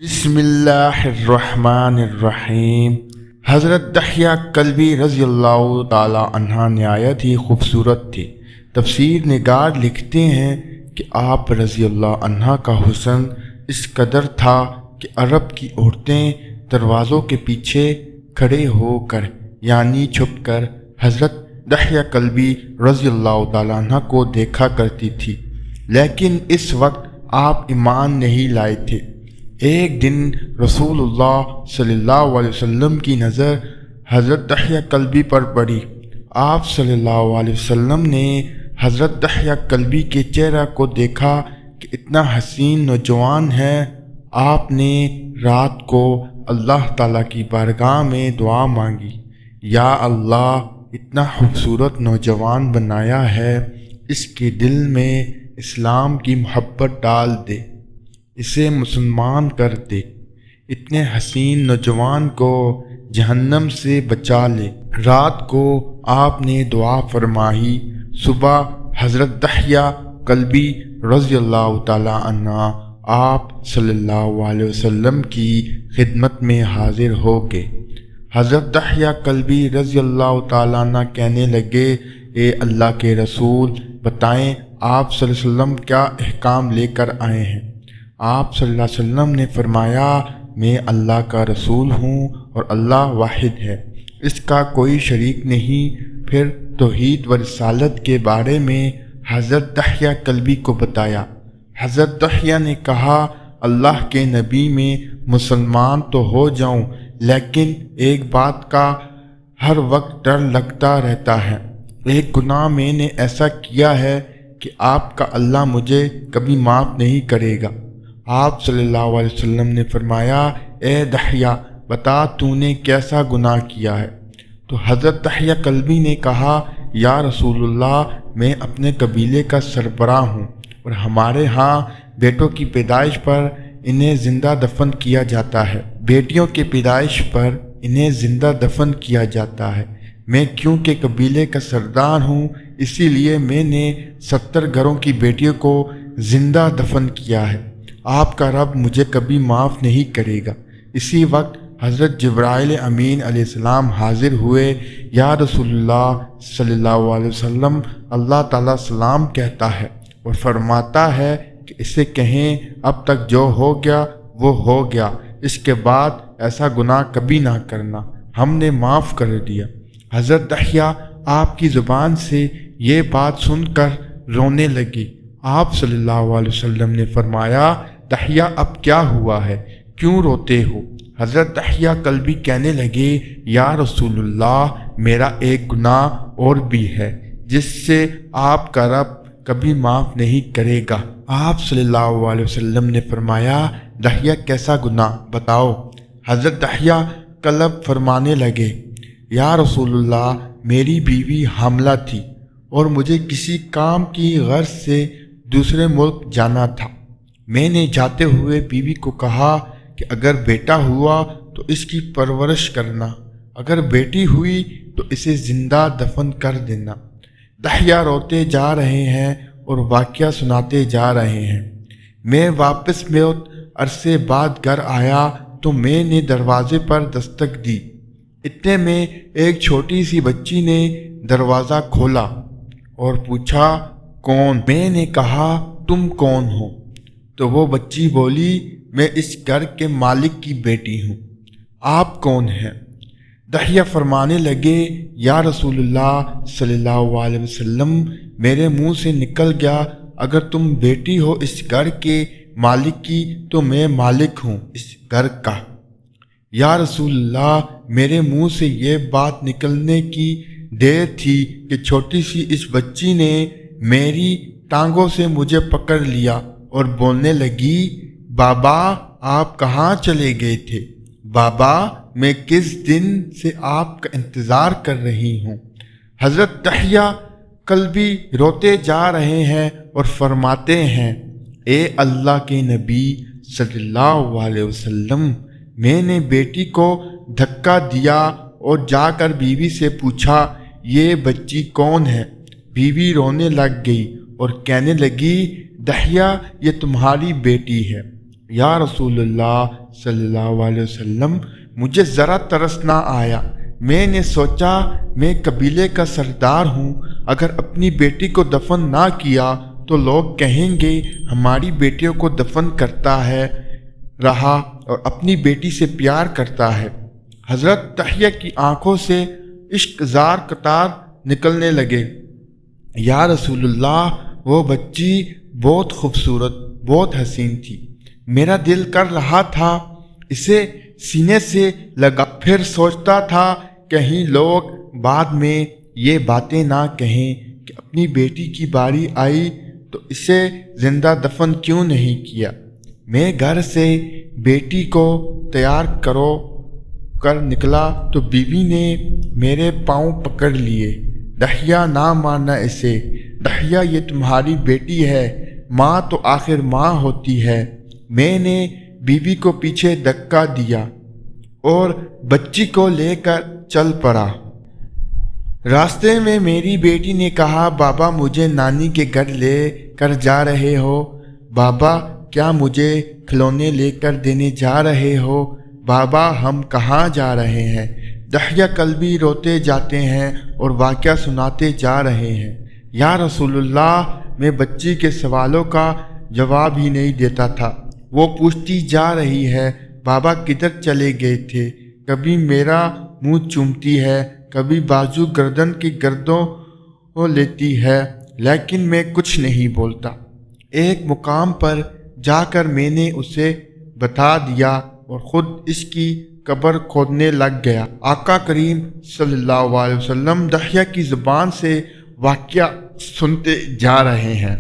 بسم اللہ الرحمن الرحیم۔ حضرت دحیہ کلبی رضی اللہ تعالی عنہ نہایت ہی خوبصورت تھے۔ تفسیر نگار لکھتے ہیں کہ آپ رضی اللہ عنہ کا حسن اس قدر تھا کہ عرب کی عورتیں دروازوں کے پیچھے کھڑے ہو کر یعنی چھپ کر حضرت دحیہ کلبی رضی اللہ تعالی عنہ کو دیکھا کرتی تھی، لیکن اس وقت آپ ایمان نہیں لائے تھے۔ ایک دن رسول اللہ صلی اللہ علیہ وسلم کی نظر حضرت دحیہ کلبی پر پڑی۔ آپ صلی اللہ علیہ وسلم نے حضرت دحیہ کلبی کے چہرہ کو دیکھا کہ اتنا حسین نوجوان ہے۔ آپ نے رات کو اللہ تعالیٰ کی بارگاہ میں دعا مانگی، یا اللہ اتنا خوبصورت نوجوان بنایا ہے، اس کے دل میں اسلام کی محبت ڈال دے، اسے مسلمان کر دے، اتنے حسین نوجوان کو جہنم سے بچا لے۔ رات کو آپ نے دعا فرمائی۔ صبح حضرت دحیہ کلبی رضی اللہ تعالی عنہ آپ صلی اللہ علیہ وسلم کی خدمت میں حاضر ہو گئے۔ حضرت دحیہ کلبی رضی اللہ تعالی عنہ کہنے لگے، اے اللہ کے رسول، بتائیں آپ صلی اللہ علیہ وسلم کیا احکام لے کر آئے ہیں؟ آپ صلی اللہ علیہ وسلم نے فرمایا، میں اللہ کا رسول ہوں اور اللہ واحد ہے، اس کا کوئی شریک نہیں۔ پھر توحید و رسالت کے بارے میں حضرت دحیہ کلبی کو بتایا۔ حضرت دحیہ نے کہا، اللہ کے نبی میں مسلمان تو ہو جاؤں، لیکن ایک بات کا ہر وقت ڈر لگتا رہتا ہے، ایک گناہ میں نے ایسا کیا ہے کہ آپ کا اللہ مجھے کبھی معاف نہیں کرے گا۔ آپ صلی اللہ علیہ وسلم نے فرمایا، اے دحیہ بتا تو نے کیسا گناہ کیا ہے؟ تو حضرت دحیہ کلبی نے کہا، یا رسول اللہ، میں اپنے قبیلے کا سربراہ ہوں اور ہمارے ہاں بیٹوں کی پیدائش پر انہیں زندہ دفن کیا جاتا ہے، بیٹیوں کی پیدائش پر انہیں زندہ دفن کیا جاتا ہے۔ میں کیونکہ قبیلے کا سردار ہوں، اسی لیے میں نے 70 گھروں کی بیٹیوں کو زندہ دفن کیا ہے، آپ کا رب مجھے کبھی معاف نہیں کرے گا۔ اسی وقت حضرت جبرائیل امین علیہ السلام حاضر ہوئے۔ یا رسول اللہ صلی اللہ علیہ وسلم، اللہ تعالیٰ سلام کہتا ہے اور فرماتا ہے کہ اسے کہیں، اب تک جو ہو گیا وہ ہو گیا، اس کے بعد ایسا گناہ کبھی نہ کرنا، ہم نے معاف کر دیا۔ حضرت دحیہ آپ کی زبان سے یہ بات سن کر رونے لگی۔ آپ صلی اللہ علیہ وسلم نے فرمایا، دحیہ اب کیا ہوا ہے، کیوں روتے ہو؟ حضرت دحیہ کلبی کہنے لگے، یا رسول اللہ، میرا ایک گناہ اور بھی ہے جس سے آپ کا رب کبھی معاف نہیں کرے گا۔ آپ صلی اللہ علیہ وسلم نے فرمایا، دحیہ کیسا گناہ بتاؤ؟ حضرت دحیہ کلب فرمانے لگے، یا رسول اللہ، میری بیوی حاملہ تھی اور مجھے کسی کام کی غرض سے دوسرے ملک جانا تھا۔ میں نے جاتے ہوئے بیوی کو کہا کہ اگر بیٹا ہوا تو اس کی پرورش کرنا، اگر بیٹی ہوئی تو اسے زندہ دفن کر دینا۔ دحیہ روتے جا رہے ہیں اور واقعہ سناتے جا رہے ہیں۔ میں واپس بہت عرصے بعد گھر آیا تو میں نے دروازے پر دستک دی، اتنے میں ایک چھوٹی سی بچی نے دروازہ کھولا اور پوچھا، کون؟ میں نے کہا، تم کون ہو؟ تو وہ بچی بولی، میں اس گھر کے مالک کی بیٹی ہوں، آپ کون ہیں؟ دحیہ فرمانے لگے، یا رسول اللہ صلی اللہ علیہ وسلم، میرے منہ سے نکل گیا، اگر تم بیٹی ہو اس گھر کے مالک کی تو میں مالک ہوں اس گھر کا۔ یا رسول اللہ، میرے منہ سے یہ بات نکلنے کی دیر تھی کہ چھوٹی سی اس بچی نے میری ٹانگوں سے مجھے پکڑ لیا اور بولنے لگی، بابا آپ کہاں چلے گئے تھے؟ بابا میں کس دن سے آپ کا انتظار کر رہی ہوں۔ حضرت دحیہ کلبی روتے جا رہے ہیں اور فرماتے ہیں، اے اللہ کے نبی صلی اللہ علیہ وسلم، میں نے بیٹی کو دھکا دیا اور جا کر بیوی سے پوچھا، یہ بچی کون ہے؟ بیوی رونے لگ گئی اور کہنے لگی، دحیہ یہ تمہاری بیٹی ہے۔ یا رسول اللہ صلی اللہ علیہ وسلم، مجھے ذرا ترس نہ آیا۔ میں نے سوچا میں قبیلے کا سردار ہوں، اگر اپنی بیٹی کو دفن نہ کیا تو لوگ کہیں گے ہماری بیٹیوں کو دفن کرتا ہے رہا اور اپنی بیٹی سے پیار کرتا ہے۔ حضرت دحیہ کی آنکھوں سے عشق زار قطار نکلنے لگے۔ یا رسول اللہ، وہ بچی بہت خوبصورت، بہت حسین تھی۔ میرا دل کر رہا تھا اسے سینے سے لگا، پھر سوچتا تھا کہیں لوگ بعد میں یہ باتیں نہ کہیں کہ اپنی بیٹی کی باری آئی تو اسے زندہ دفن کیوں نہیں کیا۔ میں گھر سے بیٹی کو تیار کر نکلا تو بیوی نے میرے پاؤں پکڑ لیے۔ دحیہ نہ مارنا اسے، دحیہ یہ تمہاری بیٹی ہے، ماں تو آخر ماں ہوتی ہے۔ میں نے بیوی کو پیچھے دھکا دیا اور بچی کو لے کر چل پڑا۔ راستے میں میری بیٹی نے کہا، بابا مجھے نانی کے گھر لے کر جا رہے ہو؟ بابا کیا مجھے کھلونے لے کر دینے جا رہے ہو؟ بابا ہم کہاں جا رہے ہیں؟ دحیہ کلبی روتے جاتے ہیں اور واقعہ سناتے جا رہے ہیں۔ یا رسول اللہ، میں بچی کے سوالوں کا جواب ہی نہیں دیتا تھا۔ وہ پوچھتی جا رہی ہے، بابا کدھر چلے گئے تھے؟ کبھی میرا منہ چومتی ہے، کبھی بازو گردن کی گردوں لیتی ہے، لیکن میں کچھ نہیں بولتا۔ ایک مقام پر جا کر میں نے اسے بتا دیا اور خود اس کی قبر کھودنے لگ گیا۔ آقا کریم صلی اللہ علیہ وسلم دحیہ کی زبان سے واقعہ سنتے جا رہے ہیں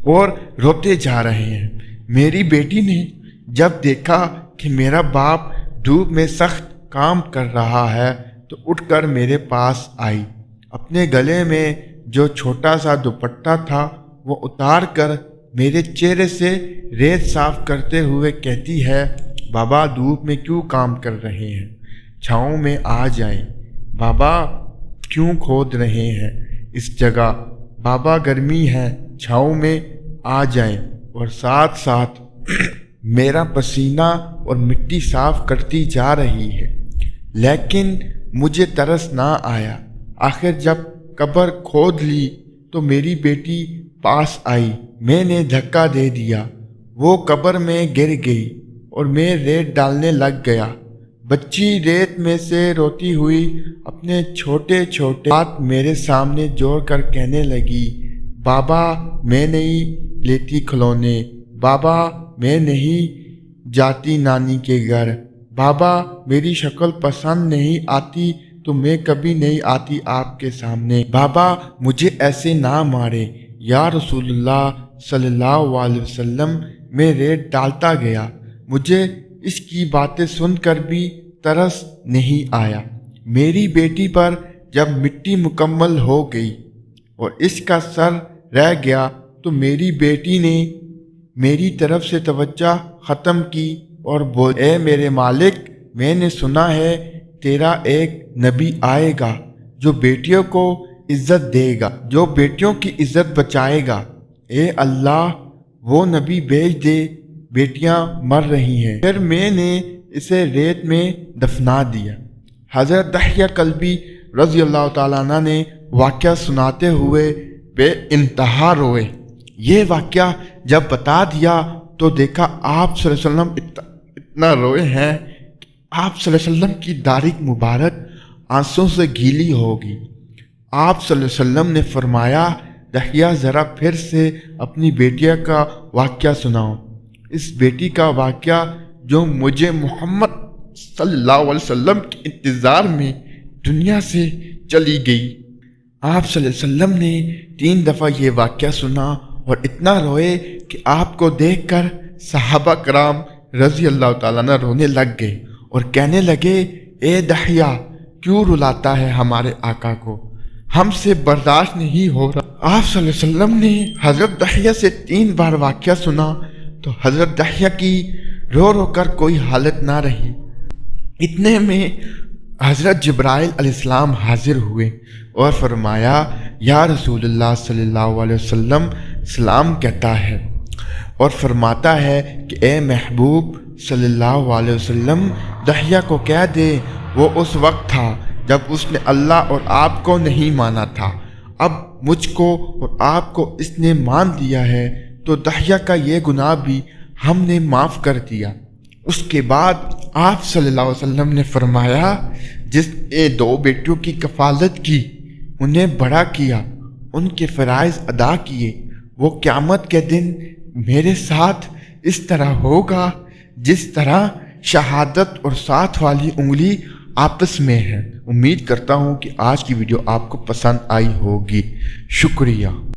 اور روتے جا رہے ہیں۔ میری بیٹی نے جب دیکھا کہ میرا باپ دھوپ میں سخت کام کر رہا ہے تو اٹھ کر میرے پاس آئی۔ اپنے گلے میں جو چھوٹا سا دوپٹہ تھا وہ اتار کر میرے چہرے سے ریت صاف کرتے ہوئے کہتی ہے، بابا دھوپ میں کیوں کام کر رہے ہیں؟ چھاؤں میں آ جائیں۔ بابا کیوں کھود رہے ہیں اس جگہ؟ بابا گرمی ہے، چھاؤں میں آ جائیں۔ اور ساتھ ساتھ میرا پسینہ اور مٹی صاف کرتی جا رہی ہے، لیکن مجھے ترس نہ آیا۔ آخر جب قبر کھود لی تو میری بیٹی پاس آئی، میں نے دھکا دے دیا، وہ قبر میں گر گئی اور میں ریت ڈالنے لگ گیا۔ بچی ریت میں سے روتی ہوئی اپنے چھوٹے چھوٹے ہاتھ میرے سامنے جوڑ کر کہنے لگی، بابا میں نہیں لیتی کھلونے، بابا میں نہیں جاتی نانی کے گھر، بابا میری شکل پسند نہیں آتی تو میں کبھی نہیں آتی آپ کے سامنے، بابا مجھے ایسے نہ مارے۔ یا رسول اللہ صلی اللہ علیہ وسلم، میں ریت ڈالتا گیا، مجھے اس کی باتیں سن کر بھی ترس نہیں آیا۔ میری بیٹی پر جب مٹی مکمل ہو گئی اور اس کا سر رہ گیا تو میری بیٹی نے میری طرف سے توجہ ختم کی اور بولی، اے میرے مالک، میں نے سنا ہے تیرا ایک نبی آئے گا جو بیٹیوں کو عزت دے گا، جو بیٹیوں کی عزت بچائے گا۔ اے اللہ وہ نبی بھیج دے، بیٹیاں مر رہی ہیں۔ پھر میں نے اسے ریت میں دفنا دیا۔ حضرت دحیہ کلبی رضی اللہ تعالیٰ عنہ نے واقعہ سناتے ہوئے بے انتہا روئے۔ یہ واقعہ جب بتا دیا تو دیکھا آپ صلی اللہ علیہ وسلم اتنا روئے ہیں کہ آپ صلی اللہ علیہ وسلم کی داڑھی مبارک آنسوں سے گیلی ہوگی۔ آپ صلی اللہ علیہ وسلم نے فرمایا، دحیہ ذرا پھر سے اپنی بیٹیہ کا واقعہ سناؤ، اس بیٹی کا واقعہ جو مجھے محمد صلی اللہ علیہ وسلم کے انتظار میں دنیا سے چلی گئی۔ آپ صلی اللہ علیہ وسلم نے 3 دفعہ یہ واقعہ سنا اور اتنا روئے کہ آپ کو دیکھ کر صحابہ کرام رضی اللہ تعالیٰ عنہ رونے لگ گئے اور کہنے لگے، اے دحیہ کیوں رلاتا ہے ہمارے آقا کو، ہم سے برداشت نہیں ہو رہا۔ آپ صلی اللہ علیہ وسلم نے حضرت دحیہ سے 3 بار واقعہ سنا تو حضرت دحیہ کی رو رو کر کوئی حالت نہ رہی۔ اتنے میں حضرت جبرائیل علیہ السلام حاضر ہوئے اور فرمایا، یا رسول اللہ صلی اللہ علیہ وسلم، سلام کہتا ہے اور فرماتا ہے کہ اے محبوب صلی اللہ علیہ وسلم، دحیہ کو کہہ دے وہ اس وقت تھا جب اس نے اللہ اور آپ کو نہیں مانا تھا، اب مجھ کو اور آپ کو اس نے مان لیا ہے تو دحیہ کا یہ گناہ بھی ہم نے معاف کر دیا۔ اس کے بعد آپ صلی اللہ علیہ وسلم نے فرمایا، جس نے 2 بیٹیوں کی کفالت کی، انہیں بڑا کیا، ان کے فرائض ادا کیے، وہ قیامت کے دن میرے ساتھ اس طرح ہوگا جس طرح شہادت اور ساتھ والی انگلی آپس میں ہے۔ امید کرتا ہوں کہ آج کی ویڈیو آپ کو پسند آئی ہوگی۔ شکریہ۔